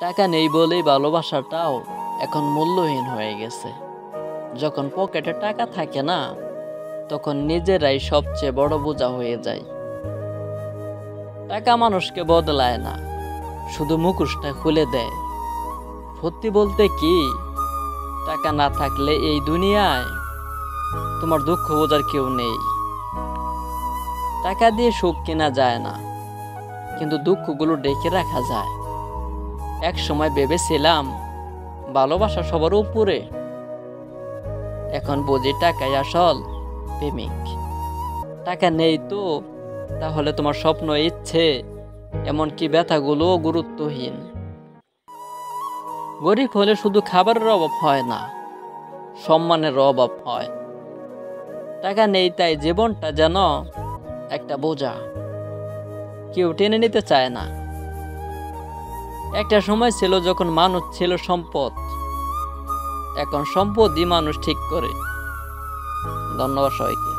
টাকা নেই বলেই ভালোবাসাটাও এখন মূল্যহীন হয়ে গেছে। যখন পকেটে টাকা থাকে না, তখন নিজেরাই সবচেয়ে বড় বোঝা হয়ে যায়। টাকা মানুষকে বদলায় না, শুধু মুখোশটা খুলে দেয়। সত্যি বলতে কি, টাকা না থাকলে এই দুনিয়ায় তোমার দুঃখ বোঝার কেউ নেই। টাকা দিয়ে সুখ কেনা যায় না, কিন্তু দুঃখগুলো ডেকে রাখা যায়। এক সময় ভেবেছিলাম ভালোবাসা সবার উপরে, এখন বুঝি টাকাই আসল প্রেমিক। টাকা নেই তো তাহলে তোমার স্বপ্ন, ইচ্ছে, এমনকি ব্যথাগুলো গুরুত্বহীন। গরিব হলে শুধু খাবারের অভাব হয় না, সম্মানের অভাব হয়। টাকা নেই তাই জীবনটা যেন একটা বোঝা, কেউ টেনে নিতে চায় না। একটা সময় ছিল যখন মানুষ ছিল সম্পদ, এখন সম্পদই মানুষ ঠিক করে। ধন্যবাদ সবাইকে।